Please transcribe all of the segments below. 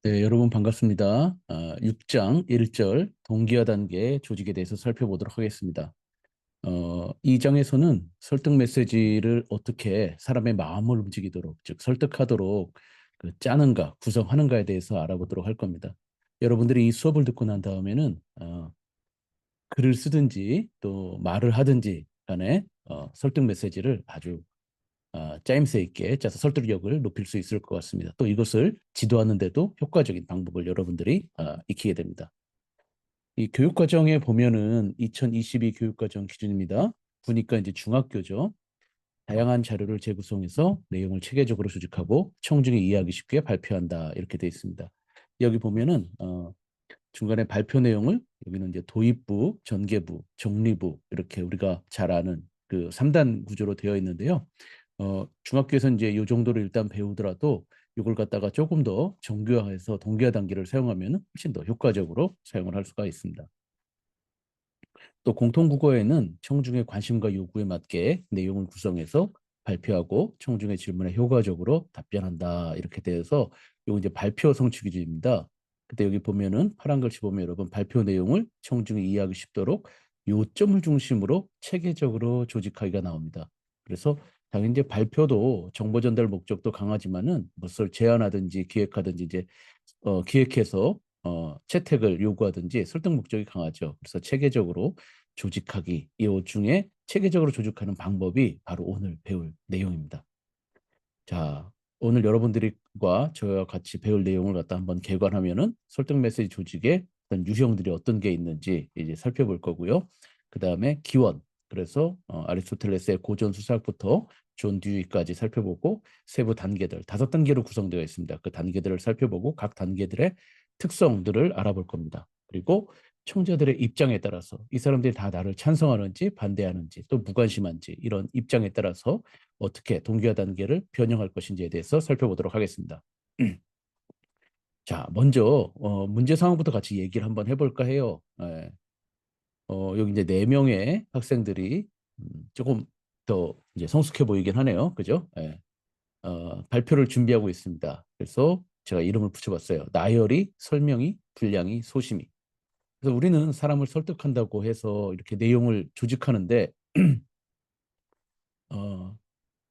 네, 여러분 반갑습니다. 6장 1절 동기화 단계 조직에 대해서 살펴보도록 하겠습니다. 이 장에서는 설득 메시지를 어떻게 사람의 마음을 움직이도록, 즉 설득하도록 짜는가, 구성하는가에 대해서 알아보도록 할 겁니다. 여러분들이 이 수업을 듣고 난 다음에는 글을 쓰든지 또 말을 하든지 간에 설득 메시지를 아주 짜임새 있게 짜서 설득력을 높일 수 있을 것 같습니다. 또 이것을 지도하는 데도 효과적인 방법을 여러분들이 익히게 됩니다. 이 교육과정에 보면은 2022 교육과정 기준입니다. 보니까 이제 중학교죠. 다양한 자료를 재구성해서 내용을 체계적으로 수집하고 청중이 이해하기 쉽게 발표한다 이렇게 되어 있습니다. 여기 보면은 중간에 발표 내용을 여기는 이제 도입부, 전개부, 정리부 이렇게 우리가 잘 아는 그 3단 구조로 되어 있는데요. 중학교에서 이제 이 정도로 일단 배우더라도 이걸 갖다가 조금 더 정교화해서 동기화 단계를 사용하면 훨씬 더 효과적으로 사용을 할 수가 있습니다. 또 공통국어에는 청중의 관심과 요구에 맞게 내용을 구성해서 발표하고 청중의 질문에 효과적으로 답변한다 이렇게 되어서 이거 이제 발표 성취 기준입니다. 그때 여기 보면은 파란 글씨 보면 여러분 발표 내용을 청중이 이해하기 쉽도록 요점을 중심으로 체계적으로 조직하기가 나옵니다. 그래서 당연히 이제 발표도 정보 전달 목적도 강하지만은 무엇을 제안하든지 기획하든지 이제 기획해서 채택을 요구하든지 설득 목적이 강하죠. 그래서 체계적으로 조직하기, 이 중에 체계적으로 조직하는 방법이 바로 오늘 배울 내용입니다. 자, 오늘 여러분들과 저와 같이 배울 내용을 갖다 한번 개관하면은 설득 메시지 조직의 어떤 유형들이 어떤 게 있는지 이제 살펴볼 거고요. 그 다음에 기원, 그래서 아리스토텔레스의 고전 수사학부터 존 듀이까지 살펴보고 세부 단계들, 5단계로 구성되어 있습니다. 그 단계들을 살펴보고 각 단계들의 특성들을 알아볼 겁니다. 그리고 청자들의 입장에 따라서 이 사람들이 다 나를 찬성하는지 반대하는지 또 무관심한지 이런 입장에 따라서 어떻게 동기화 단계를 변형할 것인지에 대해서 살펴보도록 하겠습니다. 자, 먼저 문제 상황부터 같이 얘기를 한번 해볼까 해요. 예. 여기 이제 4명의 학생들이 조금 더 이제 성숙해 보이긴 하네요. 그죠? 예. 발표를 준비하고 있습니다. 그래서 제가 이름을 붙여봤어요. 나열이, 설명이, 분량이, 소심이. 그래서 우리는 사람을 설득한다고 해서 이렇게 내용을 조직하는데 어,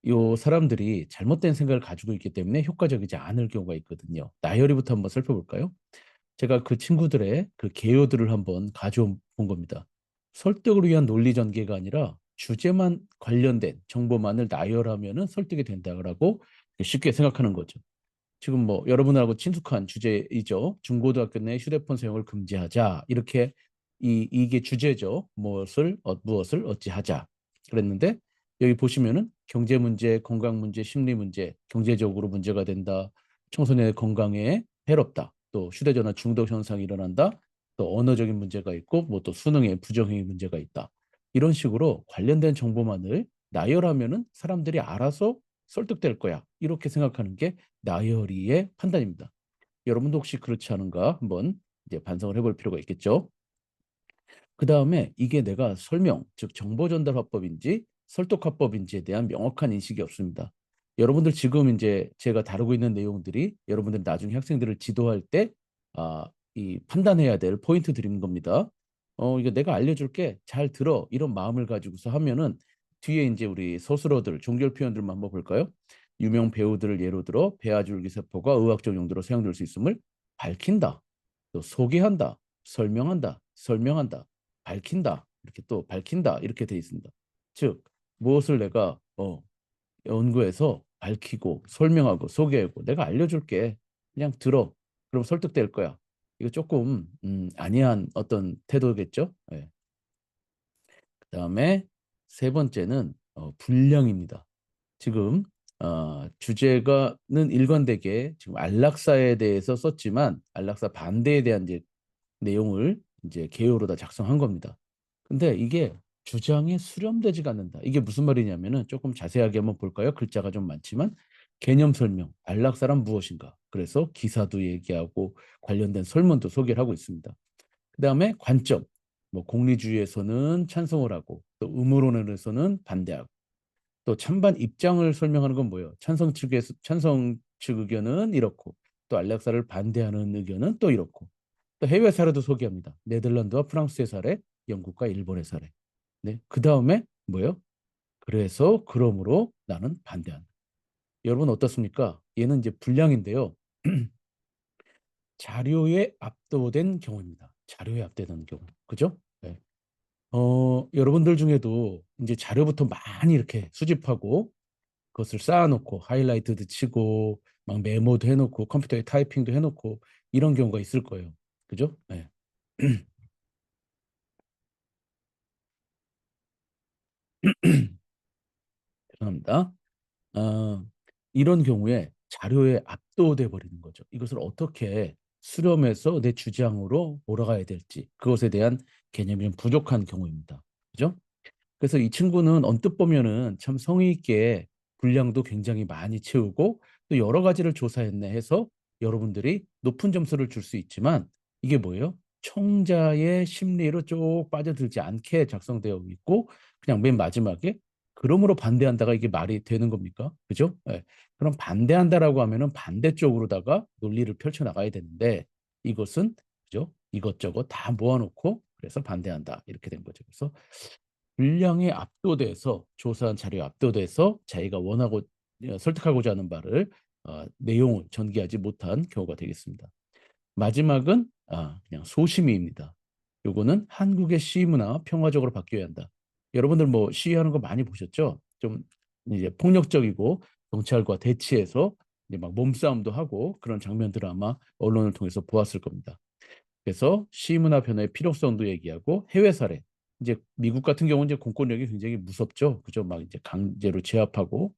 요 사람들이 잘못된 생각을 가지고 있기 때문에 효과적이지 않을 경우가 있거든요. 나열이부터 한번 살펴볼까요? 제가 그 친구들의 그 개요들을 한번 가져온 겁니다. 설득을 위한 논리 전개가 아니라 주제만 관련된 정보만을 나열하면은 설득이 된다고 쉽게 생각하는 거죠. 지금 뭐 여러분하고 친숙한 주제이죠. 중고등학교 내 휴대폰 사용을 금지하자. 이렇게 이게 주제죠. 무엇을 어찌하자. 그랬는데 여기 보시면은 경제 문제, 건강 문제, 심리 문제, 경제적으로 문제가 된다. 청소년의 건강에 해롭다. 또 휴대전화 중독 현상이 일어난다. 또 언어적인 문제가 있고 뭐 또 수능에 부정행위 문제가 있다. 이런 식으로 관련된 정보만을 나열하면은 사람들이 알아서 설득될 거야. 이렇게 생각하는 게 나열이의 판단입니다. 여러분도 혹시 그렇지 않은가 한번 이제 반성을 해볼 필요가 있겠죠. 그 다음에 이게 내가 설명, 즉 정보 전달 화법인지 설득 화법인지에 대한 명확한 인식이 없습니다. 여러분들 지금 이제 제가 다루고 있는 내용들이 여러분들 나중에 학생들을 지도할 때 이 판단해야 될 포인트 드리는 겁니다. 이거 내가 알려줄게. 잘 들어. 이런 마음을 가지고서 하면은 뒤에 이제 우리 서술어들, 종결 표현들만 한번 볼까요? 유명 배우들을 예로 들어 배아줄기세포가 의학적 용도로 사용될 수 있음을 밝힌다. 또 소개한다. 설명한다. 밝힌다. 이렇게 또 밝힌다. 이렇게 돼 있습니다. 즉, 무엇을 내가 연구해서 밝히고 설명하고 소개하고 내가 알려줄게. 그냥 들어. 그럼 설득될 거야. 이거 조금 안이한 어떤 태도겠죠? 예. 그다음에 세 번째는 분량입니다. 지금 주제가는 일관되게 지금 안락사에 대해서 썼지만 안락사 반대에 대한 이제 내용을 이제 개요로 다 작성한 겁니다. 근데 이게 주장에 수렴되지가 않는다. 이게 무슨 말이냐면은 조금 자세하게 한번 볼까요? 글자가 좀 많지만 개념 설명, 안락사란 무엇인가. 그래서 기사도 얘기하고 관련된 설문도 소개를 하고 있습니다. 그다음에 관점, 뭐 공리주의에서는 찬성을 하고 또 음모론에서는 반대하고 또 찬반 입장을 설명하는 건 뭐예요? 찬성 측 의견은 이렇고 또 안락사를 반대하는 의견은 또 이렇고. 또 해외 사례도 소개합니다. 네덜란드와 프랑스의 사례, 영국과 일본의 사례. 네, 그 다음에 뭐예요? 그래서 그러므로 나는 반대한다. 여러분 어떻습니까? 얘는 이제 분량인데요. 자료에 압도된 경우입니다. 자료에 압도된 경우. 그죠? 네. 여러분들 중에도 이제 자료부터 많이 이렇게 수집하고 그것을 쌓아놓고 하이라이트도 치고 막 메모도 해놓고 컴퓨터에 타이핑도 해놓고 이런 경우가 있을 거예요. 그죠? 네. 죄송합니다. 어, 이런 경우에 자료에 압도돼 버리는 거죠. 이것을 어떻게 수렴해서 내 주장으로 몰아가야 될지 그것에 대한 개념이 좀 부족한 경우입니다. 그죠? 그래서 이 친구는 언뜻 보면은 참 성의 있게 분량도 굉장히 많이 채우고 또 여러 가지를 조사했네 해서 여러분들이 높은 점수를 줄 수 있지만 이게 뭐예요? 청자의 심리로 쭉 빠져들지 않게 작성되어 있고 그냥 맨 마지막에 그러므로 반대한다가 이게 말이 되는 겁니까? 그죠? 예. 그럼 반대한다라고 하면은 반대쪽으로다가 논리를 펼쳐 나가야 되는데 이것은 그죠? 이것저것 다 모아놓고 그래서 반대한다 이렇게 된 거죠. 그래서 분량에 압도돼서 조사한 자료에 압도돼서 자기가 원하고 설득하고자 하는 바를 내용을 전개하지 못한 경우가 되겠습니다. 마지막은 그냥 소심이입니다. 요거는 한국의 시위 문화 평화적으로 바뀌어야 한다. 여러분들 뭐 시위하는 거 많이 보셨죠? 좀 이제 폭력적이고 경찰과 대치해서 이제 막 몸싸움도 하고 그런 장면들을 아마 언론을 통해서 보았을 겁니다. 그래서 시문화 변화의 필요성도 얘기하고 해외 사례. 이제 미국 같은 경우는 이제 공권력이 굉장히 무섭죠. 그죠? 막 이제 강제로 제압하고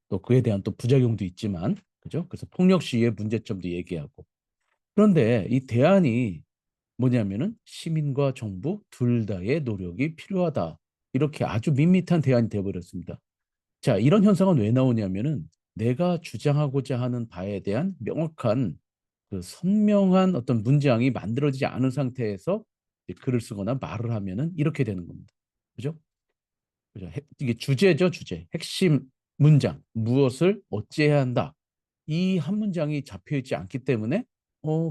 또 그에 대한 또 부작용도 있지만 그죠? 그래서 폭력 시위의 문제점도 얘기하고. 그런데 이 대안이 뭐냐면은 시민과 정부 둘 다의 노력이 필요하다. 이렇게 아주 밋밋한 대안이 되어버렸습니다. 자, 이런 현상은 왜 나오냐면은 내가 주장하고자 하는 바에 대한 명확한 그 선명한 어떤 문장이 만들어지지 않은 상태에서 글을 쓰거나 말을 하면은 이렇게 되는 겁니다. 그죠? 그죠? 이게 주제죠, 주제. 핵심 문장. 무엇을 어찌해야 한다. 이 한 문장이 잡혀 있지 않기 때문에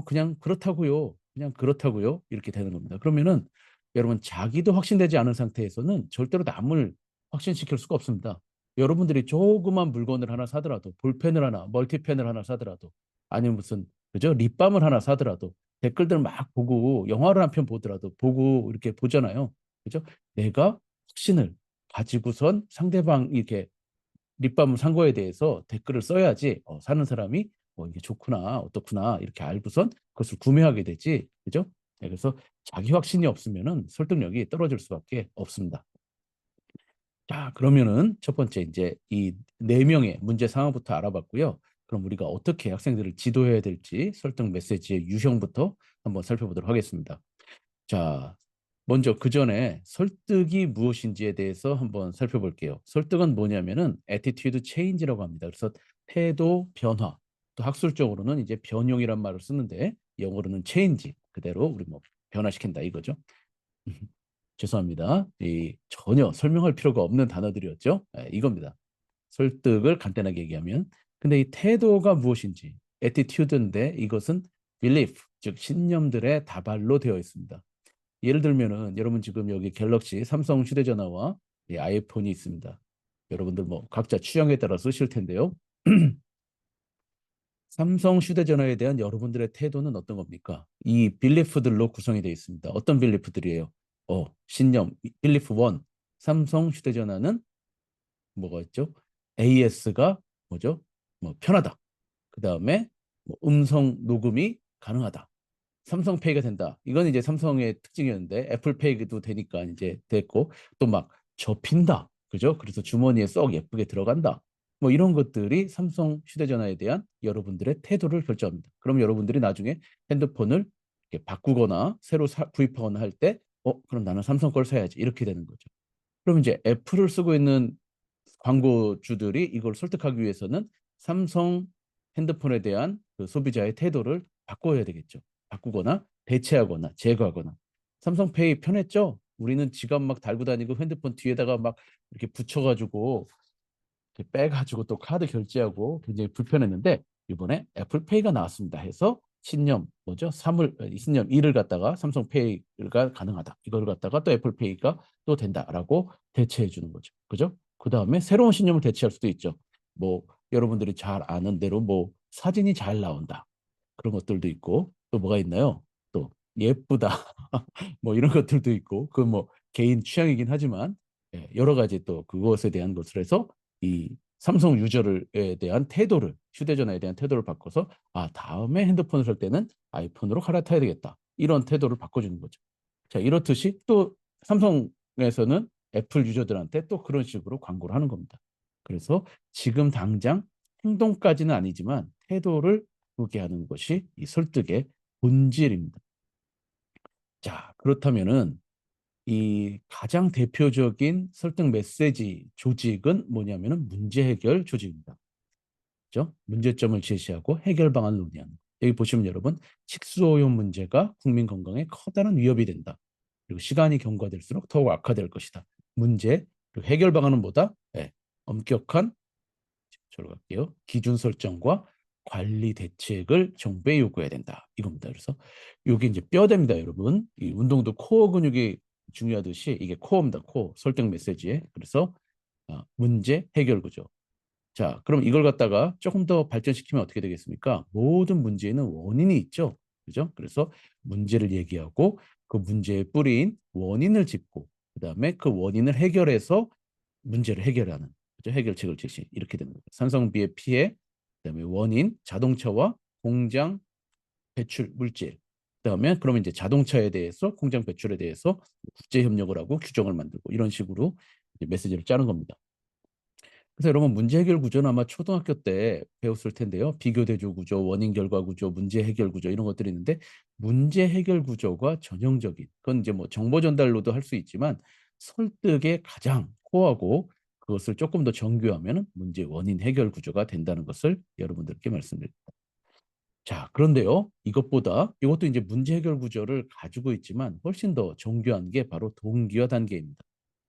그냥 그렇다고요. 그냥 그렇다고요. 이렇게 되는 겁니다. 그러면은 여러분 자기도 확신되지 않은 상태에서는 절대로 남을 확신시킬 수가 없습니다. 여러분들이 조그만 물건을 하나 사더라도 볼펜을 하나, 멀티펜을 하나 사더라도 아니면 무슨 그죠? 립밤을 하나 사더라도 댓글들 막 보고 영화를 한 편 보더라도 보고 이렇게 보잖아요. 그죠? 내가 확신을 가지고선 상대방 이렇게 립밤을 산 거에 대해서 댓글을 써야지 사는 사람이 이게 좋구나 어떻구나 이렇게 알고선 그것을 구매하게 되지 그죠? 네, 그래서 자기 확신이 없으면은 설득력이 떨어질 수밖에 없습니다. 자 그러면은 첫 번째 이제 이 네 명의 문제 상황부터 알아봤고요. 그럼 우리가 어떻게 학생들을 지도해야 될지 설득 메시지의 유형부터 한번 살펴보도록 하겠습니다. 자, 먼저 그 전에 설득이 무엇인지에 대해서 한번 살펴볼게요. 설득은 뭐냐면은 attitude change라고 합니다. 그래서 태도 변화. 또 학술적으로는 이제 변용이란 말을 쓰는데 영어로는 change. 그대로 우리 뭐 변화시킨다 이거죠. 죄송합니다. 이 전혀 설명할 필요가 없는 단어들이었죠. 이겁니다. 설득을 간단하게 얘기하면. 근데 이 태도가 무엇인지 attitude인데 이것은 belief, 즉 신념들의 다발로 되어 있습니다. 예를 들면은 여러분 지금 여기 갤럭시 삼성 휴대전화와 이 아이폰이 있습니다. 여러분들 뭐 각자 취향에 따라 쓰실 텐데요. 삼성 휴대전화에 대한 여러분들의 태도는 어떤 겁니까? 이 빌리프들로 구성이 되어 있습니다. 어떤 빌리프들이에요? 신념, 빌리프 1. 삼성 휴대전화는 뭐가 있죠? AS가 뭐죠? 뭐 편하다. 그 다음에 뭐 음성 녹음이 가능하다. 삼성페이가 된다. 이건 이제 삼성의 특징이었는데 애플페이도 되니까 이제 됐고 또 막 접힌다. 그죠? 그래서 주머니에 쏙 예쁘게 들어간다. 뭐 이런 것들이 삼성 휴대전화에 대한 여러분들의 태도를 결정합니다. 그럼 여러분들이 나중에 핸드폰을 이렇게 바꾸거나 새로 구입하거나 할 때, 그럼 나는 삼성 걸 사야지. 이렇게 되는 거죠. 그럼 이제 애플을 쓰고 있는 광고주들이 이걸 설득하기 위해서는 삼성 핸드폰에 대한 그 소비자의 태도를 바꿔야 되겠죠. 바꾸거나 대체하거나 제거하거나. 삼성페이 편했죠? 우리는 지갑 막 달고 다니고 핸드폰 뒤에다가 막 이렇게 붙여가지고 이렇게 빼가지고 또 카드 결제하고 굉장히 불편했는데 이번에 애플페이가 나왔습니다 해서 신념 뭐죠? 3을 신념 2를 갖다가 삼성페이가 가능하다. 이걸 갖다가 또 애플페이가 또 된다라고 대체해 주는 거죠. 그죠? 그 다음에 새로운 신념을 대체할 수도 있죠. 뭐 여러분들이 잘 아는 대로 뭐 사진이 잘 나온다. 그런 것들도 있고 또 뭐가 있나요? 또 예쁘다. 뭐 이런 것들도 있고 그 뭐 개인 취향이긴 하지만 여러 가지 또 그것에 대한 것을 해서 이 삼성 유저에 대한 태도를 휴대전화에 대한 태도를 바꿔서 아 다음에 핸드폰을 살 때는 아이폰으로 갈아타야 되겠다 이런 태도를 바꿔주는 거죠. 자 이렇듯이 또 삼성에서는 애플 유저들한테 또 그런 식으로 광고를 하는 겁니다. 그래서 지금 당장 행동까지는 아니지만 태도를 바꾸게 하는 것이 이 설득의 본질입니다. 자 그렇다면은 이 가장 대표적인 설득 메시지 조직은 뭐냐면은 문제 해결 조직입니다. 그죠? 문제점을 제시하고 해결 방안을 논의하는. 여기 보시면 여러분 식수오염 문제가 국민 건강에 커다란 위협이 된다. 그리고 시간이 경과될수록 더욱 악화될 것이다. 문제 그리고 해결 방안은 뭐다? 네, 엄격한 저로 갈게요. 기준 설정과 관리 대책을 정부에 요구해야 된다. 이겁니다. 그래서 이게 이제 뼈대입니다, 여러분. 이 운동도 코어 근육이 중요하듯이 이게 코어입니다. 코어 설득 메시지에. 그래서 문제 해결 구조. 자, 그럼 이걸 갖다가 조금 더 발전시키면 어떻게 되겠습니까? 모든 문제에는 원인이 있죠. 그죠? 그래서 문제를 얘기하고 그 문제의 뿌리인 원인을 짚고 그다음에 그 원인을 해결해서 문제를 해결하는 그죠? 해결책을 제시 이렇게 되는 거예요. 산성비의 피해, 그다음에 원인, 자동차와 공장 배출 물질. 그다음에 그러면 이제 자동차에 대해서 공장 배출에 대해서 국제 협력을 하고 규정을 만들고 이런 식으로 이제 메시지를 짜는 겁니다. 그래서 여러분 문제 해결 구조는 아마 초등학교 때 배웠을 텐데요. 비교 대조 구조, 원인 결과 구조, 문제 해결 구조 이런 것들이 있는데 문제 해결 구조가 전형적인 그건 이제 뭐 정보 전달로도 할 수 있지만 설득의 가장 코어하고 그것을 조금 더 정교하면 문제 원인 해결 구조가 된다는 것을 여러분들께 말씀드립니다. 자, 그런데요. 이것보다 이것도 이제 문제 해결 구조를 가지고 있지만 훨씬 더 정교한 게 바로 동기화 단계입니다.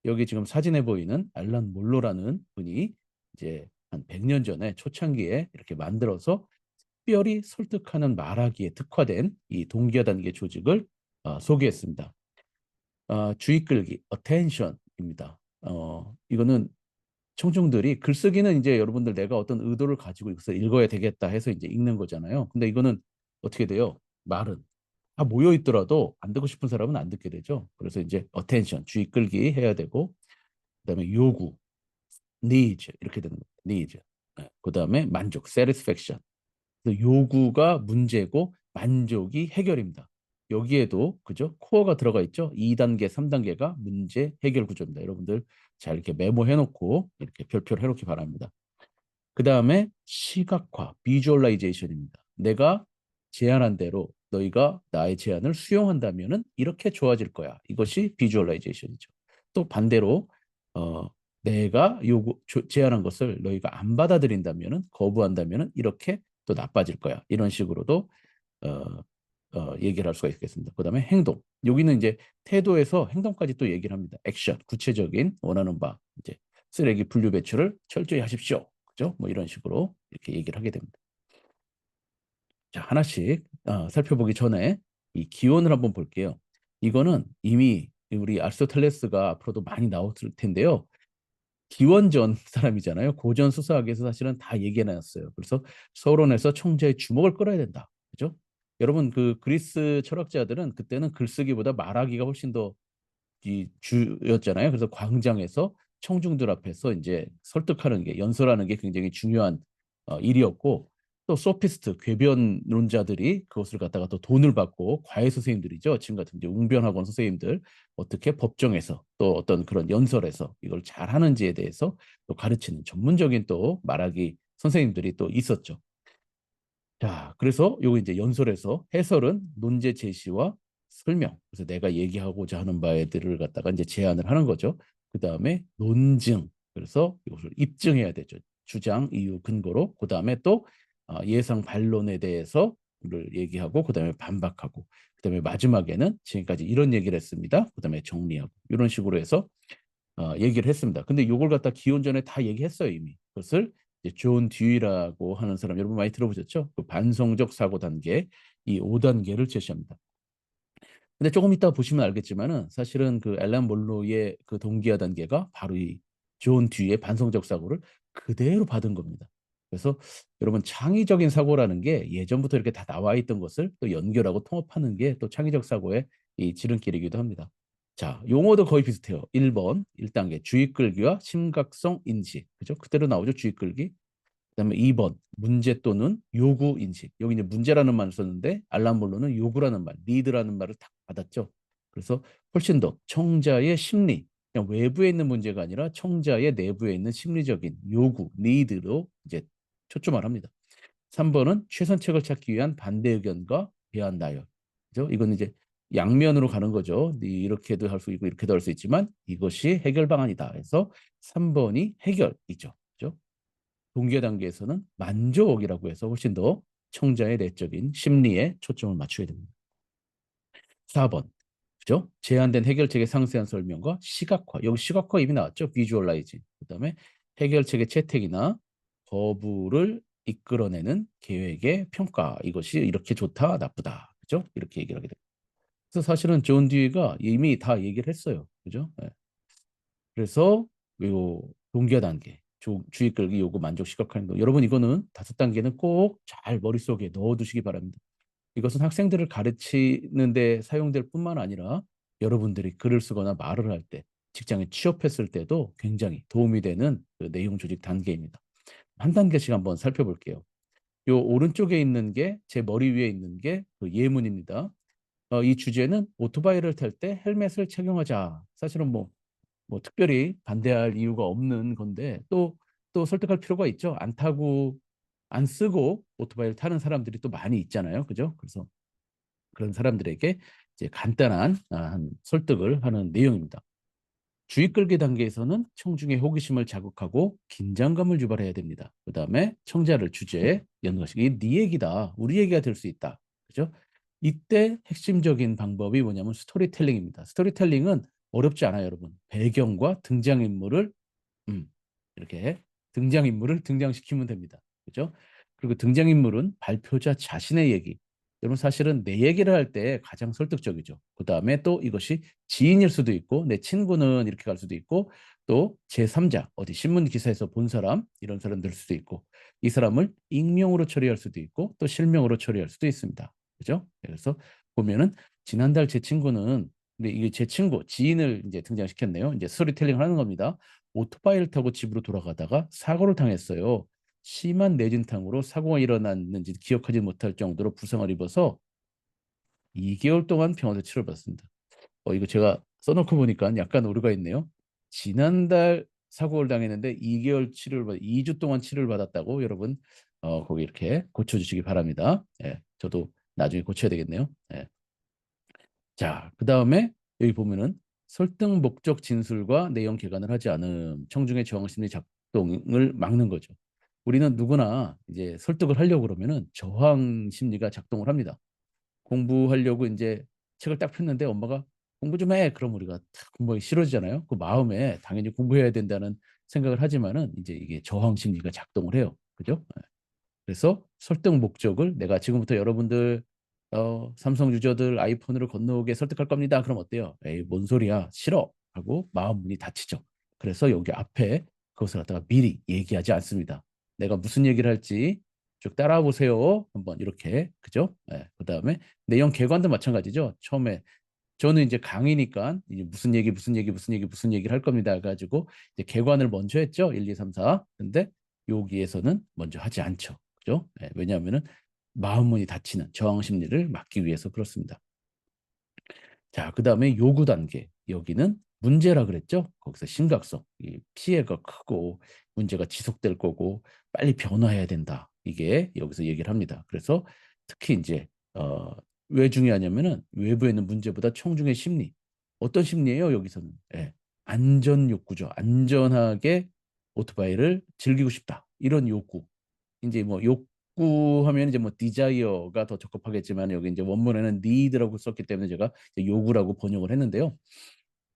여기 지금 사진에 보이는 알란 몰로라는 분이 이제 한 100년 전에 초창기에 이렇게 만들어서 특별히 설득하는 말하기에 특화된 이 동기화 단계 조직을 소개했습니다. 주의 끌기, attention입니다. 이거는 청중들이 글쓰기는 이제 여러분들 내가 어떤 의도를 가지고 이것을 읽어야 되겠다 해서 이제 읽는 거잖아요. 근데 이거는 어떻게 돼요? 말은 다 모여 있더라도 안 듣고 싶은 사람은 안 듣게 되죠. 그래서 이제 attention, 주의 끌기 해야 되고 그다음에 요구, needs 이렇게 되는 거예요. needs. 네. 그다음에 만족, satisfaction. 요구가 문제고 만족이 해결입니다. 여기에도 그죠? 코어가 들어가 있죠. 2단계, 3단계가 문제 해결 구조입니다. 여러분들 잘 이렇게 메모해 놓고 이렇게 별표를 해 놓기 바랍니다. 그 다음에 시각화, 비주얼라이제이션입니다. 내가 제안한 대로 너희가 나의 제안을 수용한다면은 이렇게 좋아질 거야. 이것이 비주얼라이제이션이죠. 또 반대로 내가 제안한 것을 너희가 안 받아들인다면은 거부한다면은 이렇게 또 나빠질 거야. 이런 식으로도 어, 얘기를 할 수가 있겠습니다. 그다음에 행동. 여기는 이제 태도에서 행동까지 또 얘기를 합니다. 액션, 구체적인 원하는 바 이제 쓰레기 분류 배출을 철저히 하십시오. 그죠? 뭐 이런 식으로 이렇게 얘기를 하게 됩니다. 자, 하나씩 살펴보기 전에 이 기원을 한번 볼게요. 이거는 이미 우리 아리스토텔레스가 앞으로도 많이 나올 텐데요. 기원전 사람이잖아요. 고전 수사학에서 사실은 다 얘기해 놨어요. 그래서 서론에서 청자의 주목을 끌어야 된다. 그죠? 여러분 그 그리스 철학자들은 그때는 글쓰기보다 말하기가 훨씬 더 이 주였잖아요. 그래서 광장에서 청중들 앞에서 이제 설득하는 게 연설하는 게 굉장히 중요한 일이었고 또 소피스트 궤변론자들이 그것을 갖다가 또 돈을 받고 과외 선생님들이죠. 지금 같은 이제 웅변학원 선생님들 어떻게 법정에서 또 어떤 그런 연설에서 이걸 잘 하는지에 대해서 또 가르치는 전문적인 또 말하기 선생님들이 또 있었죠. 자, 그래서 요거 이제 연설에서 해설은 논제 제시와 설명. 그래서 내가 얘기하고자 하는 바들을 갖다가 이제 제안을 하는 거죠. 그 다음에 논증. 그래서 이것을 입증해야 되죠. 주장, 이유, 근거로. 그 다음에 또 예상 반론에 대해서 를 얘기하고 그 다음에 반박하고 그 다음에 마지막에는 지금까지 이런 얘기를 했습니다. 그 다음에 정리하고 이런 식으로 해서 얘기를 했습니다. 근데 이걸 갖다 기원 전에 다 얘기했어요 이미. 그것을 이제 존 듀이라고 하는 사람 여러분 많이 들어보셨죠? 그 반성적 사고 단계 이 5단계를 제시합니다. 근데 조금 이따 보시면 알겠지만은 사실은 그 앨런 몰로의 그 동기화 단계가 바로 이 존 듀이의 반성적 사고를 그대로 받은 겁니다. 그래서 여러분 창의적인 사고라는 게 예전부터 이렇게 다 나와 있던 것을 또 연결하고 통합하는 게 또 창의적 사고의 이 지름길이기도 합니다. 자, 용어도 거의 비슷해요. 1번 1단계 주의 끌기와 심각성 인식. 그죠? 그대로 나오죠. 주의 끌기. 그다음에 2번 문제 또는 요구 인식. 여기 이제 문제라는 말을 썼는데 알람 몰로는 요구라는 말, 리드라는 말을 딱 받았죠. 그래서 훨씬 더 청자의 심리, 그냥 외부에 있는 문제가 아니라 청자의 내부에 있는 심리적인 요구, 니드로 이제 초점을 합니다. 3번은 최선책을 찾기 위한 반대 의견과 대안 나열. 그죠? 이건 이제 양면으로 가는 거죠. 이렇게도 할 수 있고 이렇게도 할 수 있지만 이것이 해결 방안이다. 해서 3번이 해결이죠. 그죠? 동기화 단계에서는 만족이라고 해서 훨씬 더 청자의 내적인 심리에 초점을 맞추게 됩니다. 4번. 그죠? 제한된 해결책의 상세한 설명과 시각화. 여기 시각화 이미 나왔죠. 비주얼라이징. 그다음에 해결책의 채택이나 거부를 이끌어내는 계획의 평가. 이것이 이렇게 좋다, 나쁘다. 그죠? 이렇게 얘기를 하게 됩니다. 그래서 사실은 존 듀이가 이미 다 얘기를 했어요. 그죠? 네. 그래서 요 동기화 단계, 주의 끌기 요구 만족 시각화행동. 여러분 이거는 5단계는 꼭 잘 머릿속에 넣어두시기 바랍니다. 이것은 학생들을 가르치는 데 사용될 뿐만 아니라 여러분들이 글을 쓰거나 말을 할 때, 직장에 취업했을 때도 굉장히 도움이 되는 그 내용 조직 단계입니다. 한 단계씩 한번 살펴볼게요. 요 오른쪽에 있는 게 제 머리 위에 있는 게 그 예문입니다. 이 주제는 오토바이를 탈 때 헬멧을 착용하자. 사실은 뭐 특별히 반대할 이유가 없는 건데 또 설득할 필요가 있죠. 안 타고 안 쓰고 오토바이를 타는 사람들이 또 많이 있잖아요. 그죠? 그래서 그런 사람들에게 이제 간단한 한 설득을 하는 내용입니다. 주의 끌기 단계에서는 청중의 호기심을 자극하고 긴장감을 유발해야 됩니다. 그다음에 청자를 주제에 연관시키고 이게 네 얘기다. 우리 얘기가 될 수 있다. 그죠? 이때 핵심적인 방법이 뭐냐면 스토리텔링입니다. 스토리텔링은 어렵지 않아요, 여러분. 배경과 등장인물을 음, 이렇게 등장인물을 등장시키면 됩니다. 그죠? 그리고 등장인물은 발표자 자신의 얘기. 여러분 사실은 내 얘기를 할 때 가장 설득적이죠. 그 다음에 또 이것이 지인일 수도 있고 내 친구는 이렇게 갈 수도 있고 또 제3자 어디 신문 기사에서 본 사람 이런 사람 될 수도 있고 이 사람을 익명으로 처리할 수도 있고 또 실명으로 처리할 수도 있습니다. 그죠? 그래서 보면은 지난달 제 친구는 근데 이게 제 친구 지인을 이제 등장시켰네요. 이제 스토리텔링을 하는 겁니다. 오토바이를 타고 집으로 돌아가다가 사고를 당했어요. 심한 뇌진탕으로 사고가 일어났는지 기억하지 못할 정도로 부상을 입어서 2개월 동안 병원에서 치료를 받았습니다. 이거 제가 써놓고 보니까 약간 오류가 있네요. 지난달 사고를 당했는데 2개월 치료를 2주 동안 치료를 받았다고 여러분 거기 이렇게 고쳐주시기 바랍니다. 예, 저도 나중에 고쳐야 되겠네요. 예. 자, 그 다음에 여기 보면은 설득 목적 진술과 내용 개관을 하지 않음, 청중의 저항 심리 작동을 막는 거죠. 우리는 누구나 이제 설득을 하려고 그러면은 저항 심리가 작동을 합니다. 공부하려고 이제 책을 딱 폈는데 엄마가 공부 좀 해. 그럼 우리가 탁 공부하기 싫어지잖아요. 그 마음에 당연히 공부해야 된다는 생각을 하지만은 이제 이게 저항 심리가 작동을 해요. 그죠? 그래서 설득 목적을 내가 지금부터 여러분들 삼성 유저들 아이폰으로 건너오게 설득할 겁니다. 그럼 어때요? 에이, 뭔 소리야? 싫어. 하고 마음 문이 닫히죠. 그래서 여기 앞에 그것을 갖다가 미리 얘기하지 않습니다. 내가 무슨 얘기를 할지 쭉 따라와 보세요. 한번 이렇게 그죠? 네. 그다음에 내용 개관도 마찬가지죠. 처음에 저는 이제 강의니까 이제 무슨 얘기 무슨 얘기 무슨 얘기 무슨 얘기를 할 겁니다. 해가지고 이제 개관을 먼저 했죠. 1, 2, 3, 4. 근데 여기에서는 먼저 하지 않죠. 그죠? 네, 왜냐하면은 마음 문이 닫히는 저항 심리를 막기 위해서 그렇습니다. 자, 그다음에 요구 단계. 여기는 문제라 그랬죠? 거기서 심각성, 이 피해가 크고 문제가 지속될 거고 빨리 변화해야 된다. 이게 여기서 얘기를 합니다. 그래서 특히 이제 왜 중요하냐면은 외부에 있는 문제보다 청중의 심리. 어떤 심리예요? 여기서는 안전 욕구죠. 안전하게 오토바이를 즐기고 싶다. 이런 욕구. 이제 뭐 욕구하면 이제 뭐 디자이어가 더 적합하겠지만 여기 이제 원문에는 need라고 썼기 때문에 제가 요구라고 번역을 했는데요.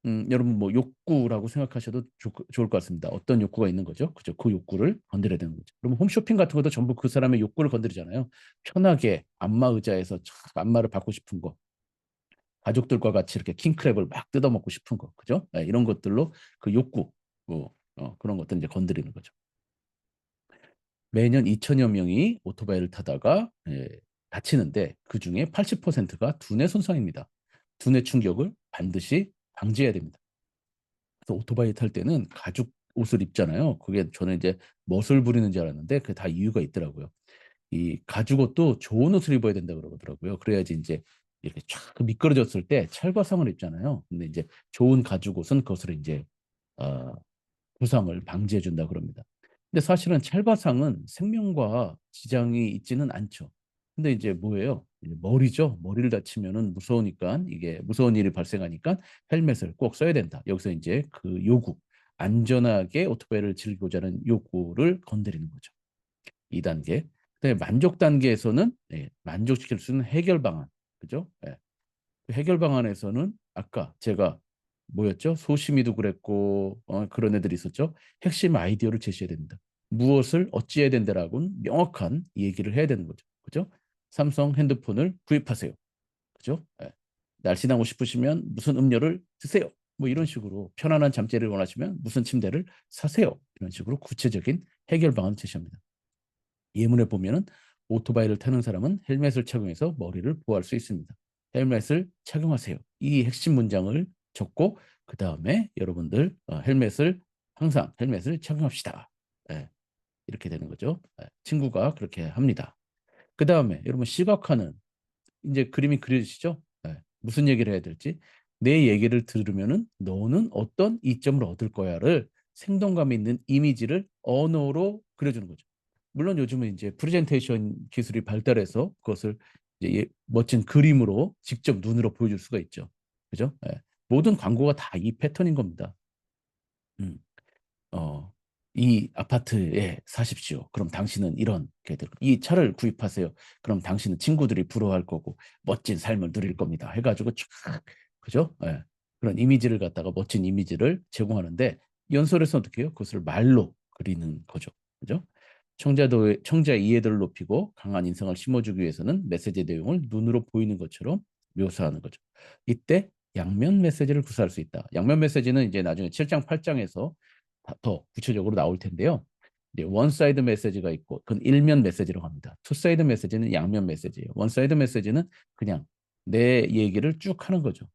여러분 뭐 욕구라고 생각하셔도 좋을 것 같습니다. 어떤 욕구가 있는 거죠? 그죠? 그 욕구를 건드려야 되는 거죠. 그러면 홈쇼핑 같은 것도 전부 그 사람의 욕구를 건드리잖아요. 편하게 안마 의자에서 촥 안마를 받고 싶은 거, 가족들과 같이 이렇게 킹크랩을 막 뜯어 먹고 싶은 거, 그죠? 네, 이런 것들로 그 욕구, 그런 것들 이제 건드리는 거죠. 매년 2천여 명이 오토바이를 타다가 다치는데 그 중에 80%가 두뇌 손상입니다. 두뇌 충격을 반드시 방지해야 됩니다. 그래서 오토바이 탈 때는 가죽 옷을 입잖아요. 그게 저는 이제 멋을 부리는 줄 알았는데 그게 다 이유가 있더라고요. 이 가죽 옷도 좋은 옷을 입어야 된다 그러더라고요. 그래야지 이제 이렇게 쫙 미끄러졌을 때 찰과상을 입잖아요. 근데 이제 좋은 가죽 옷은 그것을 이제 어, 부상을 방지해 준다 그럽니다. 근데 사실은 찰과상은 생명과 지장이 있지는 않죠. 근데 이제 뭐예요? 이제 머리죠. 머리를 다치면은 무서우니까 이게 무서운 일이 발생하니까 헬멧을 꼭 써야 된다. 여기서 이제 그 요구, 안전하게 오토바이를 즐기고자 하는 요구를 건드리는 거죠. 2단계. 그다음에 만족 단계에서는 만족시킬 수 있는 해결 방안. 그죠? 그 해결 방안에서는 아까 제가 뭐였죠? 소심이도 그랬고 그런 애들이 있었죠. 핵심 아이디어를 제시해야 됩니다. 무엇을 어찌해야 된다라고는 명확한 얘기를 해야 되는 거죠. 그죠? 삼성 핸드폰을 구입하세요. 그죠? 날씬하고 싶으시면 무슨 음료를 드세요. 뭐 이런 식으로 편안한 잠자리를 원하시면 무슨 침대를 사세요. 이런 식으로 구체적인 해결 방안을 제시합니다. 예문에 보면은 오토바이를 타는 사람은 헬멧을 착용해서 머리를 보호할 수 있습니다. 헬멧을 착용하세요. 이 핵심 문장을 적고 그 다음에 여러분들 헬멧을 항상 헬멧을 착용합시다. 예, 이렇게 되는 거죠. 친구가 그렇게 합니다. 그 다음에 여러분 시각화는 이제 그림이 그려지시죠? 무슨 얘기를 해야 될지 내 얘기를 들으면은 너는 어떤 이점을 얻을 거야를 생동감 있는 이미지를 언어로 그려주는 거죠. 물론 요즘은 이제 프레젠테이션 기술이 발달해서 그것을 이제 멋진 그림으로 직접 눈으로 보여줄 수가 있죠. 그죠? 모든 광고가 다 이 패턴인 겁니다. 음. 어, 이 아파트에 사십시오. 그럼 당신은 이런 이 차를 구입하세요. 그럼 당신은 친구들이 부러워할 거고 멋진 삶을 누릴 겁니다. 해가지고 쫙 그죠? 그런 이미지를 갖다가 멋진 이미지를 제공하는데 연설에서 어떻게 해요? 그것을 말로 그리는 거죠. 그죠? 청자 이해도를 높이고 강한 인상을 심어주기 위해서는 메시지 내용을 눈으로 보이는 것처럼 묘사하는 거죠. 이때 양면 메시지를 구사할 수 있다. 양면 메시지는 이제 나중에 7장, 8장에서 더 구체적으로 나올 텐데요. 이제 원사이드 메시지가 있고 그건 일면 메시지라고 합니다. 투사이드 메시지는 양면 메시지예요. 원사이드 메시지는 그냥 내 얘기를 쭉 하는 거죠.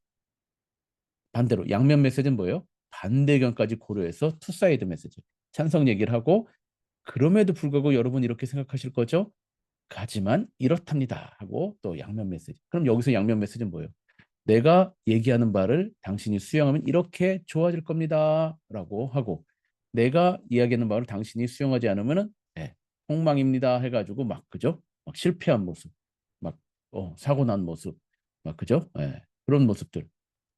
반대로 양면 메시지는 뭐예요? 반대견까지 고려해서 투사이드 메시지. 찬성 얘기를 하고 그럼에도 불구하고 여러분 이렇게 생각하실 거죠? 하지만 이렇답니다 하고 또 양면 메시지. 그럼 여기서 양면 메시지는 뭐예요? 내가 얘기하는 바를 당신이 수용하면 이렇게 좋아질 겁니다라고 하고 내가 이야기하는 바를 당신이 수용하지 않으면은 폭망입니다 해가지고 막 그죠? 막 실패한 모습, 막 사고 난 모습, 막 그죠? 그런 모습들,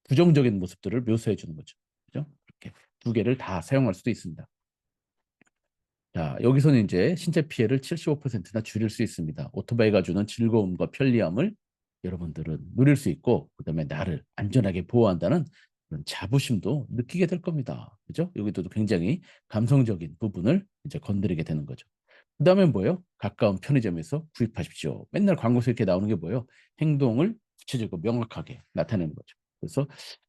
부정적인 모습들을 묘사해 주는 거죠. 그죠? 이렇게 두 개를 다 사용할 수도 있습니다. 자, 여기서는 이제 신체 피해를 75%나 줄일 수 있습니다. 오토바이가 주는 즐거움과 편리함을 여러분들은 누릴 수 있고, 그다음에 나를 안전하게 보호한다는 그런 자부심도 느끼게 될 겁니다. 그죠? 여기도 굉장히 감성적인 부분을 이제 건드리게 되는 거죠. 그다음에 뭐예요? 가까운 편의점에서 구입하십시오. 맨날 광고에서 이렇게 나오는 게 뭐예요? 행동을 구체적으로 명확하게 나타내는 거죠. 그래서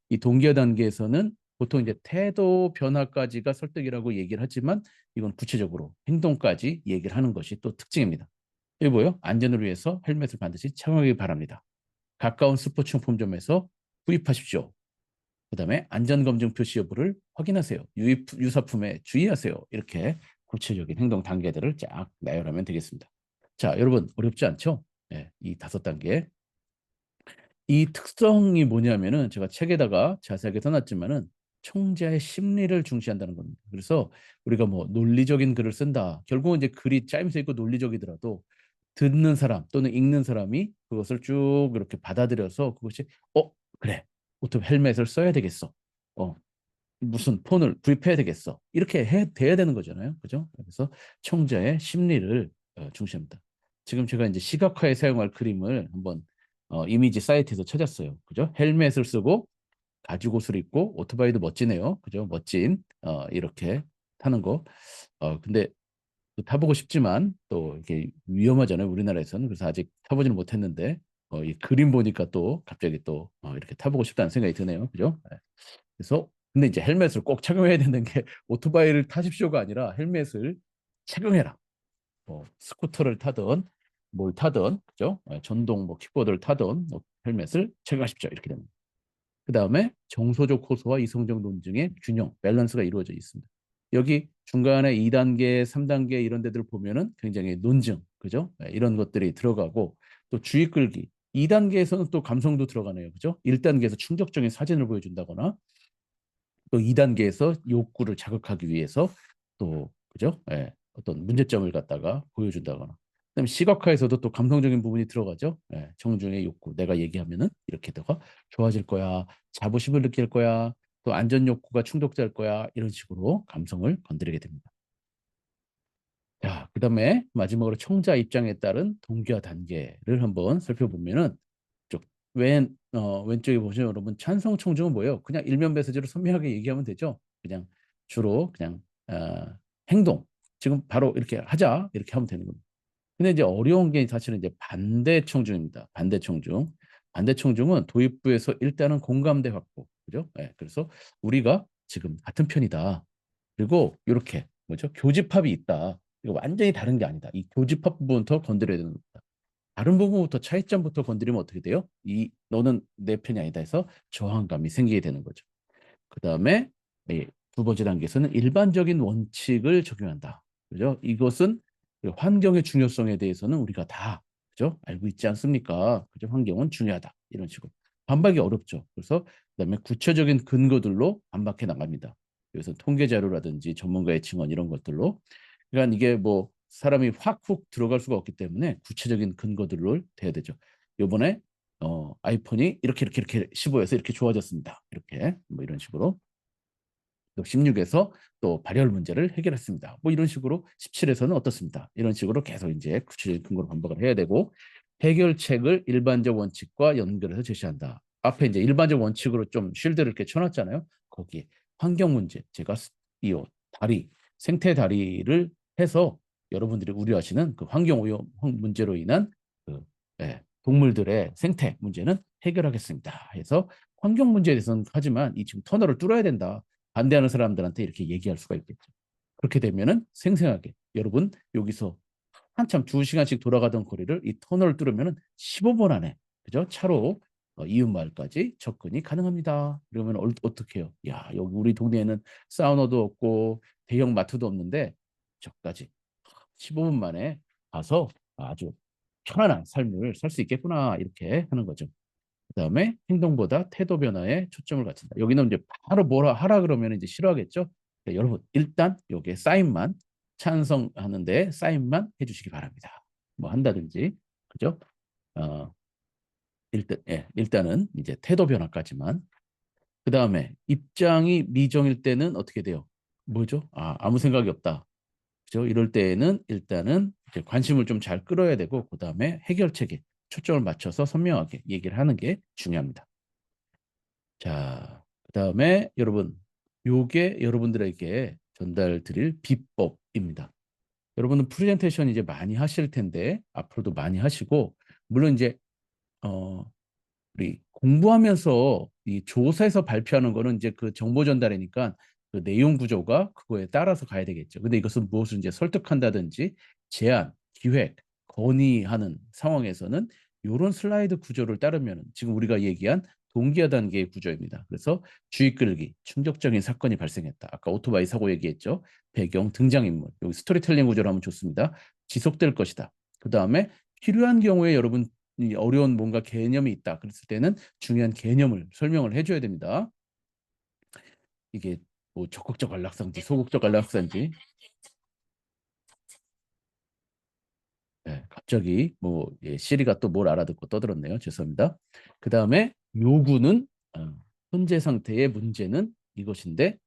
이 동기화 단계에서는 보통 이제 태도 변화까지가 설득이라고 얘기를 하지만 이건 구체적으로 행동까지 얘기를 하는 것이 또 특징입니다. 이게 뭐예요? 안전을 위해서 헬멧을 반드시 착용하기 바랍니다. 가까운 스포츠용품점에서 구입하십시오. 그다음에 안전검증 표시 여부를 확인하세요. 유사품에 주의하세요. 이렇게 구체적인 행동 단계들을 쫙 나열하면 되겠습니다. 자, 여러분 어렵지 않죠? 이 5단계. 이 특성이 뭐냐면은 제가 책에다가 자세하게 써놨지만은 청자의 심리를 중시한다는 겁니다. 그래서 우리가 뭐 논리적인 글을 쓴다. 결국은 이제 글이 짜임새 있고 논리적이더라도 듣는 사람 또는 읽는 사람이 그것을 쭉 이렇게 받아들여서 그것이 그래. 오토 헬멧을 써야 되겠어. 어 무슨 폰을 구입해야 되겠어. 이렇게 돼야 되는 거잖아요. 그죠? 그래서 청자의 심리를 중시합니다. 지금 제가 이제 시각화에 사용할 그림을 한번 이미지 사이트에서 찾았어요. 그죠? 헬멧을 쓰고 가죽 옷을 입고 오토바이도 멋지네요. 그죠? 멋진 이렇게 타는 거. 근데 또 타보고 싶지만 또 이게 위험하잖아요. 우리나라에서는. 그래서 아직 타보지는 못했는데 이 그림 보니까 또 갑자기 또 이렇게 타보고 싶다는 생각이 드네요. 그죠? 네. 그래서 근데 이제 헬멧을 꼭 착용해야 되는 게 오토바이를 타십시오가 아니라 헬멧을 착용해라. 뭐 스쿠터를 타든 뭘 타든 그죠? 전동 뭐 킥보드를 타든 헬멧을 착용하십시오. 이렇게 됩니다. 그 다음에 정서적 호소와 이성적 논증의 균형, 밸런스가 이루어져 있습니다. 여기 중간에 2단계, 3단계 이런 데들 보면은 굉장히 논증, 그죠? 이런 것들이 들어가고 또 주의 끌기. 2단계에서는 또 감성도 들어가네요. 그죠? 1단계에서 충격적인 사진을 보여준다거나 또 2단계에서 욕구를 자극하기 위해서 또 그죠? 어떤 문제점을 갖다가 보여준다거나 그다음에 시각화에서도 또 감성적인 부분이 들어가죠. 정중의 욕구. 내가 얘기하면은 이렇게 더 좋아질 거야. 자부심을 느낄 거야. 또 안전 욕구가 충족될 거야. 이런 식으로 감성을 건드리게 됩니다. 자, 그다음에 마지막으로 청자 입장에 따른 동기화 단계를 한번 살펴보면은 왼쪽에 보시면 여러분 찬성 청중은 뭐예요? 그냥 일면 메시지로 선명하게 얘기하면 되죠. 그냥 주로 그냥 행동. 지금 바로 이렇게 하자 이렇게 하면 되는 겁니다. 근데 이제 어려운 게 사실은 이제 반대 청중입니다. 반대 청중. 반대 청중은 도입부에서 일단은 공감대 확보. 그죠? 그래서 우리가 지금 같은 편이다. 그리고 이렇게 뭐죠? 교집합이 있다. 이거 완전히 다른 게 아니다. 이 교집합 부분부터 건드려야 되는 겁니다. 다른 부분부터 차이점부터 건드리면 어떻게 돼요? 너는 내 편이 아니다 해서 저항감이 생기게 되는 거죠. 그 다음에 두 번째 단계에서는 일반적인 원칙을 적용한다. 그죠? 이것은 그 환경의 중요성에 대해서는 우리가 다 그죠? 알고 있지 않습니까? 그죠? 환경은 중요하다. 이런 식으로. 반박이 어렵죠. 그래서 그다음에 구체적인 근거들로 반박해 나갑니다. 그래서 통계 자료라든지 전문가의 증언 이런 것들로. 그러니까 이게 뭐 사람이 확 훅 들어갈 수가 없기 때문에 구체적인 근거들로 돼야 되죠. 요번에 아이폰이 이렇게 15에서 이렇게 좋아졌습니다. 이렇게 뭐 이런 식으로. 또 16에서 또 발열 문제를 해결했습니다. 뭐 이런 식으로 17에서는 어떻습니다. 이런 식으로 계속 이제 구체적인 근거로 반박을 해야 되고 해결책을 일반적 원칙과 연결해서 제시한다. 앞에 이제 일반적 원칙으로 좀 쉴드를 이렇게 쳐놨잖아요. 거기에 환경 문제, 제가 이 다리, 생태 다리를 해서 여러분들이 우려하시는 그 환경 오염 문제로 인한 그 동물들의 생태 문제는 해결하겠습니다. 해서 환경 문제에 대해서는 하지만 이 지금 터널을 뚫어야 된다. 반대하는 사람들한테 이렇게 얘기할 수가 있겠죠. 그렇게 되면은 생생하게 여러분 여기서 한참 2시간씩 돌아가던 거리를 이 터널을 뚫으면은 15분 안에 그죠? 차로 이웃마을까지 접근이 가능합니다. 그러면 어떻게 해요? 야, 여기 우리 동네에는 사우나도 없고 대형 마트도 없는데 저까지 15분 만에 가서 아주 편안한 삶을 살 수 있겠구나 이렇게 하는 거죠. 그다음에 행동보다 태도 변화에 초점을 갖춘다. 여기는 이제 바로 뭐라 하라 그러면 이제 싫어하겠죠. 여러분 일단 여기에 사인만 찬성하는데 사인만 해주시기 바랍니다. 뭐 한다든지 그죠? 어, 일단은 이제 태도 변화까지만. 그다음에 입장이 미정일 때는 어떻게 돼요? 뭐죠? 아무 생각이 없다. 그죠? 이럴 때에는 일단은 이제 관심을 좀 잘 끌어야 되고 그다음에 해결책에 초점을 맞춰서 선명하게 얘기를 하는 게 중요합니다. 자, 그다음에 여러분, 요게 여러분들에게 전달 드릴 비법입니다. 여러분은 프레젠테이션 이제 많이 하실 텐데 앞으로도 많이 하시고 물론 이제 어 우리 공부하면서 이 조사에서 발표하는 거는 이제 그 정보 전달이니까 그 내용 구조가 그거에 따라서 가야 되겠죠. 근데 이것은 무엇을 이제 설득한다든지 제안, 기획, 건의하는 상황에서는 이런 슬라이드 구조를 따르면 지금 우리가 얘기한 동기화 단계의 구조입니다. 그래서 주의 끌기, 충격적인 사건이 발생했다. 아까 오토바이 사고 얘기했죠. 배경, 등장인물. 여기 스토리텔링 구조로 하면 좋습니다. 지속될 것이다. 그 다음에 필요한 경우에 여러분 이 어려운 뭔가 개념이 있다. 그랬을 때는 중요한 개념을 설명을 해줘야 됩니다. 이게 뭐 적극적 안락사인지 소극적 안락사인지 갑자기 뭐 시리가 또 뭘 알아듣고 떠들었네요. 죄송합니다. 그 다음에 요구는 현재 상태의 문제는 이것인데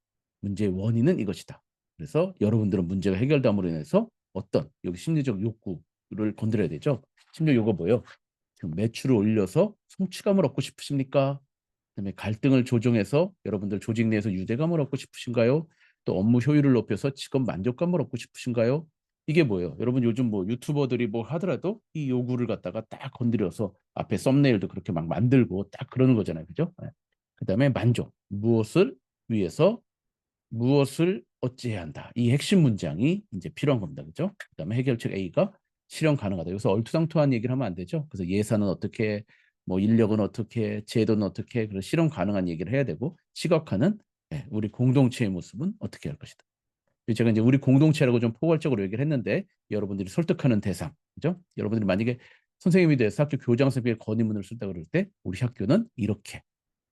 문제의 원인은 이것이다. 그래서 여러분들은 문제가 해결됨으로 인해서 어떤 여기 심리적 욕구를 건드려야 되죠. 심리적 욕구가 뭐예요? 지금 매출을 올려서 성취감을 얻고 싶으십니까? 그다음에 갈등을 조정해서 여러분들 조직 내에서 유대감을 얻고 싶으신가요? 또 업무 효율을 높여서 직업 만족감을 얻고 싶으신가요? 이게 뭐예요? 여러분 요즘 뭐 유튜버들이 뭐 하더라도 이 요구를 갖다가 딱 건드려서 앞에 썸네일도 그렇게 막 만들고 딱 그러는 거잖아요. 그죠? 네. 그다음에 만족. 무엇을 위해서 무엇을 어찌해야 한다. 이 핵심 문장이 이제 필요한 겁니다. 그죠? 그다음에 해결책 A가 실현 가능하다. 여기서 얼토당토한 얘기를 하면 안 되죠. 그래서 예산은 어떻게, 뭐 인력은 어떻게, 제도는 어떻게, 그래서 실현 가능한 얘기를 해야 되고 시각화는 우리 공동체의 모습은 어떻게 할 것이다. 제가 이제 우리 공동체라고 좀 포괄적으로 얘기를 했는데 여러분들이 설득하는 대상, 그죠? 여러분들이 만약에 선생님이 돼서 학교 교장 선생님의 건의문을 쓴다 그럴 때 우리 학교는 이렇게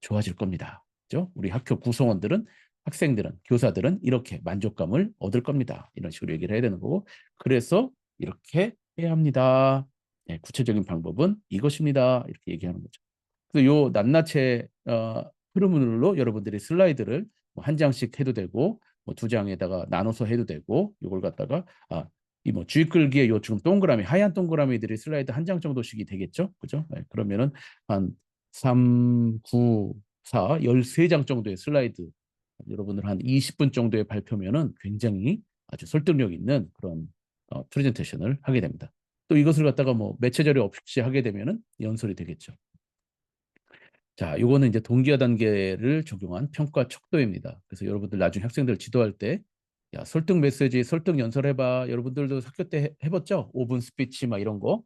좋아질 겁니다. 그죠? 우리 학교 구성원들은 학생들은 교사들은 이렇게 만족감을 얻을 겁니다. 이런 식으로 얘기를 해야 되는 거고 그래서 이렇게 해야 합니다. 네, 구체적인 방법은 이것입니다. 이렇게 얘기하는 거죠. 그래서 요 낱낱이 흐름으로 여러분들이 슬라이드를 뭐한 장씩 해도 되고 뭐 두 장에다가 나눠서 해도 되고 이걸 갖다가 이 뭐 G끌기에 요 지금 동그라미 하얀 동그라미들이 슬라이드 한 장 정도씩이 되겠죠. 그죠? 네, 그러면은 한 3, 9, 4, 13장 정도의 슬라이드 여러분들 한 20분 정도의 발표면은 굉장히 아주 설득력 있는 그런 프레젠테이션을 하게 됩니다. 또 이것을 갖다가 뭐 매체 자료 없이 하게 되면은 연설이 되겠죠. 자, 요거는 이제 동기화 단계를 적용한 평가 척도입니다. 그래서 여러분들 나중에 학생들 지도할 때, 야, 설득 메시지, 설득 연설해봐. 여러분들도 학교 때 해봤죠? 5분 스피치 막 이런 거.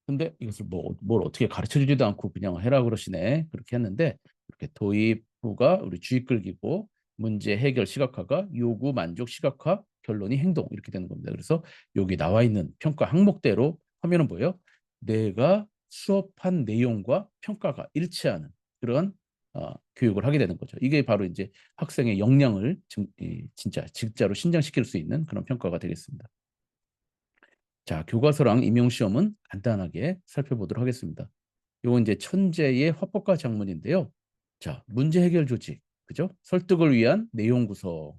근데 이것을 뭘 어떻게 가르쳐 주지도 않고 그냥 해라 그러시네. 그렇게 했는데, 이렇게 도입부가 우리 주의 끌기고, 문제 해결 시각화가 요구 만족 시각화, 결론이 행동 이렇게 되는 겁니다. 그래서 여기 나와 있는 평가 항목대로 하면은 뭐예요? 내가 수업한 내용과 평가가 일치하는 그런 교육을 하게 되는 거죠. 이게 바로 이제 학생의 역량을 진짜 진짜로 신장시킬 수 있는 그런 평가가 되겠습니다. 자, 교과서랑 임용시험은 간단하게 살펴보도록 하겠습니다. 요건 이제 천재의 화법과 작문인데요. 자, 문제 해결 조직, 그죠? 설득을 위한 내용 구성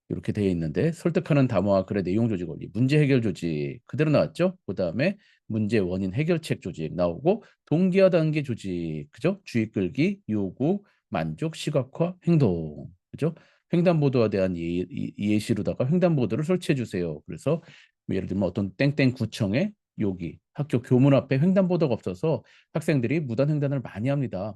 이렇게 되어 있는데 설득하는 담화와 글의 내용 조직 원리, 문제 해결 조직 그대로 나왔죠? 그다음에 문제 원인 해결책 조직 나오고 동기화 단계 조직, 그죠? 주의 끌기, 요구, 만족, 시각화, 행동, 그죠? 횡단보도에 대한 예시로다가 횡단보도를 설치해 주세요. 그래서 뭐 예를 들면 어떤 땡땡 구청에 여기 학교 교문 앞에 횡단보도가 없어서 학생들이 무단횡단을 많이 합니다.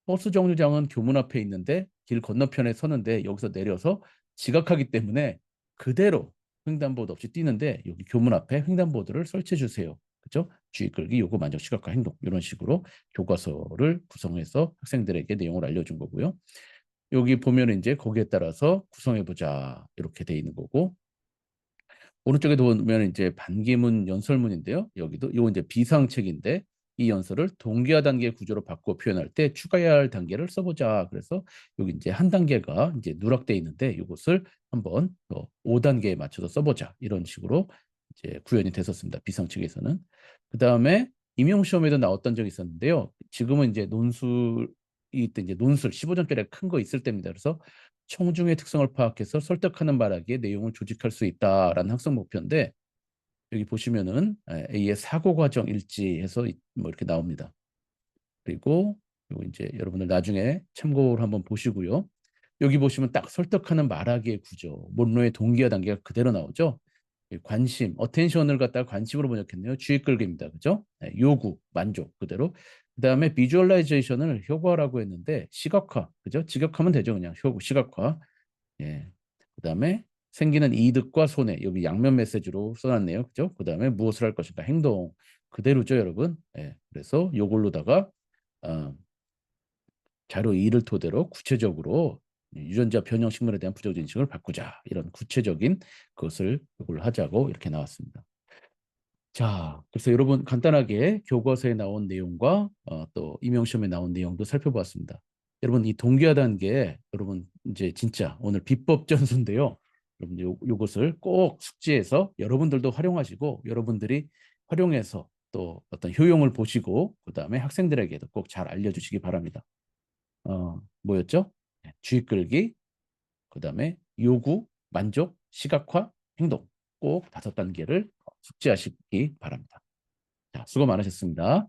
버스 정류장은 교문 앞에 있는데 길 건너편에 서는데 여기서 내려서 지각하기 때문에 그대로 횡단보도 없이 뛰는데 여기 교문 앞에 횡단보도를 설치해 주세요. 그렇죠? 주의 끌기, 요구, 만족, 시각화, 행동 이런 식으로 교과서를 구성해서 학생들에게 내용을 알려준 거고요. 여기 보면 이제 거기에 따라서 구성해 보자 이렇게 돼 있는 거고 오른쪽에 보면 이제 반기문 연설문인데요. 여기도 이거 이제 비상책인데 이 연설을 동기화 단계 구조로 바꿔 표현할 때 추가해야 할 단계를 써보자. 그래서 여기 이제 한 단계가 이제 누락돼 있는데 이것을 한번 5단계에 맞춰서 써보자. 이런 식으로 이제 구현이 됐었습니다. 비상책에서는. 그 다음에 임용시험에도 나왔던 적이 있었는데요. 지금은 이제 논술이 이제 논술 15점짜리 큰 거 있을 때입니다. 그래서 청중의 특성을 파악해서 설득하는 말하기에 내용을 조직할 수 있다라는 학습 목표인데 여기 보시면은 A의 사고 과정 일지해서 뭐 이렇게 나옵니다. 그리고 요 이제 여러분들 나중에 참고를 한번 보시고요. 여기 보시면 딱 설득하는 말하기의 구조, 몬로의 동기화 단계가 그대로 나오죠. 관심, 어텐션을 갖다가 관심으로 번역했네요. 주의 끌기입니다. 그죠? 요구, 만족 그대로. 그다음에 비주얼라이제이션을 효과라고 했는데 시각화, 그죠? 직역하면 되죠. 그냥 효구, 시각화. 예. 그다음에 생기는 이득과 손해 여기 양면 메시지로 써놨네요. 그죠? 그다음에 무엇을 할 것인가 행동 그대로죠, 여러분. 예. 그래서 요걸로다가 어, 자료 2를 토대로 구체적으로 유전자 변형 식물에 대한 부정적 인식을 바꾸자 이런 구체적인 것을 이걸 하자고 이렇게 나왔습니다. 자, 그래서 여러분 간단하게 교과서에 나온 내용과 또 임용시험에 나온 내용도 살펴보았습니다. 여러분 이 동기화 단계 여러분 이제 진짜 오늘 비법 전수인데요. 여러분 요것을 꼭 숙지해서 여러분들도 활용하시고 여러분들이 활용해서 또 어떤 효용을 보시고 그다음에 학생들에게도 꼭 잘 알려주시기 바랍니다. 뭐였죠? 주의 끌기, 그다음에 요구, 만족, 시각화, 행동 꼭 5단계를 숙지하시기 바랍니다. 자, 수고 많으셨습니다.